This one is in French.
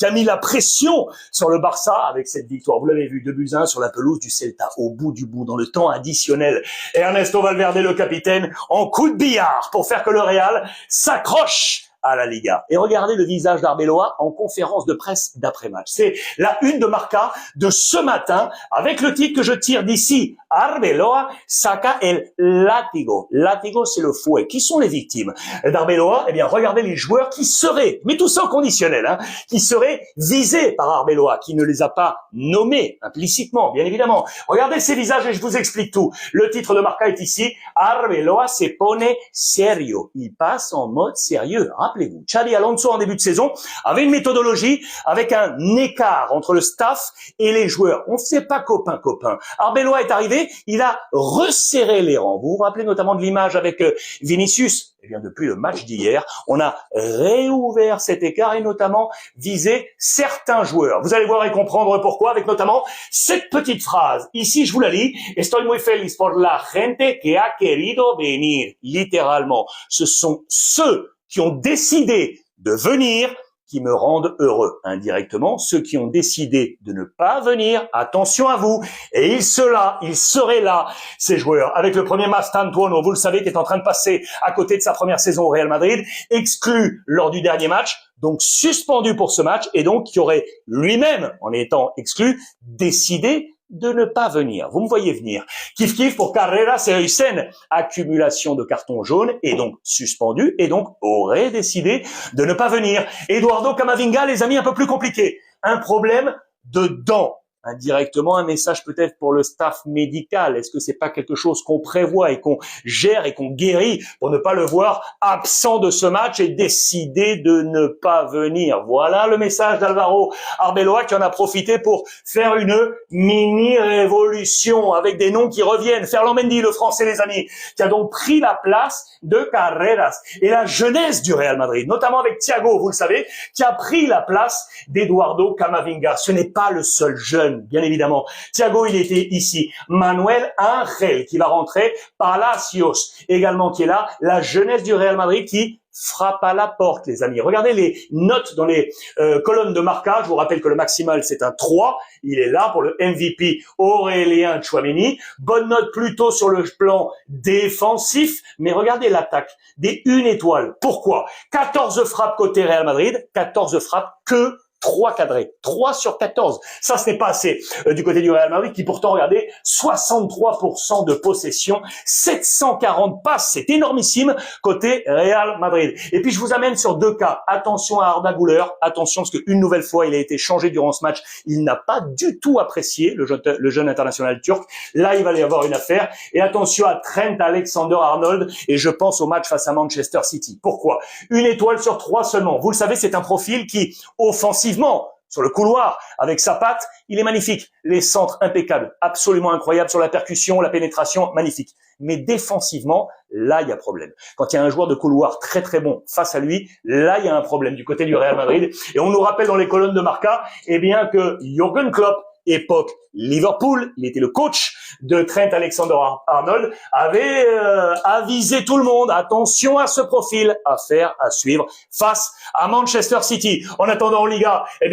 qui a mis la pression sur le Barça avec cette victoire. Vous l'avez vu, 2-1 sur la pelouse du Celta, au bout du bout, dans le temps additionnel. Et Ernesto Valverde, le capitaine, en coup de billard pour faire que le Real s'accroche à la Liga. Et regardez le visage d'Arbeloa en conférence de presse d'après-match. C'est la une de Marca de ce matin avec le titre que je tire d'ici. Arbeloa saca el látigo. Látigo, c'est le fouet. Qui sont les victimes d'Arbeloa? Eh bien, regardez les joueurs qui seraient, mais tout ça au conditionnel, qui seraient visés par Arbeloa, qui ne les a pas nommés implicitement, bien évidemment. Regardez ces visages et je vous explique tout. Le titre de Marca est ici. Arbeloa se pone serio. Il passe en mode sérieux. Rappelez-vous, Xabi Alonso en début de saison avait une méthodologie avec un écart entre le staff et les joueurs. On ne fait pas copain-copain. Arbeloa est arrivé, il a resserré les rangs. Vous vous rappelez notamment de l'image avec Vinicius? Eh bien, depuis le match d'hier, on a réouvert cet écart et notamment visé certains joueurs. Vous allez voir et comprendre pourquoi avec notamment cette petite phrase. Ici, je vous la lis. Estoy muy feliz por la gente que ha querido venir. Littéralement, ce sont ceux qui ont décidé de venir qui me rendent heureux. Indirectement, ceux qui ont décidé de ne pas venir, attention à vous. Et ils seraient là, ces joueurs. Avec le premier Mastantuono, vous le savez, qui est en train de passer à côté de sa première saison au Real Madrid, exclu lors du dernier match, donc suspendu pour ce match, et donc qui aurait lui-même, en étant exclu, décidé de ne pas venir. Vous me voyez venir. Kiff pour Carreras et Heusen. Accumulation de cartons jaunes et donc suspendu et donc aurait décidé de ne pas venir. Eduardo Camavinga, les amis, un peu plus compliqué. Un problème de dents. Indirectement, un message peut-être pour le staff médical. Est-ce que c'est pas quelque chose qu'on prévoit et qu'on gère et qu'on guérit pour ne pas le voir absent de ce match et décider de ne pas venir? Voilà le message d'Alvaro Arbeloa qui en a profité pour faire une mini-révolution avec des noms qui reviennent. Ferland Mendy, le français, les amis, qui a donc pris la place de Carreras. Et la jeunesse du Real Madrid, notamment avec Thiago, vous le savez, qui a pris la place d'Eduardo Camavinga. Ce n'est pas le seul jeune, bien évidemment. Thiago, il était ici. Manuel Angel, qui va rentrer. Palacios, également, qui est là. La jeunesse du Real Madrid qui frappe à la porte, les amis. Regardez les notes dans les colonnes de Marca. Je vous rappelle que le maximal, c'est un 3. Il est là pour le MVP Aurélien Tchouaméni. Bonne note plutôt sur le plan défensif. Mais regardez l'attaque. Des 1 étoile. Pourquoi? 14 frappes côté Real Madrid. 14 frappes que 3 cadrés, 3 sur 14. Ça, ce n'est pas assez du côté du Real Madrid qui pourtant, regardez, 63% de possession, 740 passes, c'est énormissime côté Real Madrid. Et puis, je vous amène sur 2 cas. Attention à Arda Güler, attention parce qu'une nouvelle fois, il a été changé durant ce match. Il n'a pas du tout apprécié le jeune international turc. Là, il va y avoir une affaire. Et attention à Trent Alexander-Arnold et je pense au match face à Manchester City. Pourquoi? 1 étoile sur 3 seulement. Vous le savez, c'est un profil qui, offensivement, sur le couloir, avec sa patte, il est magnifique. Les centres impeccables, absolument incroyables sur la percussion, la pénétration, magnifique. Mais défensivement, là, il y a problème. Quand il y a un joueur de couloir très très bon face à lui, là, il y a un problème du côté du Real Madrid. Et on nous rappelle dans les colonnes de Marca, eh bien que Jürgen Klopp, époque Liverpool, il était le coach de Trent Alexander-Arnold, avait avisé tout le monde, attention à ce profil, à faire, à suivre face à Manchester City. En attendant en Liga, eh bien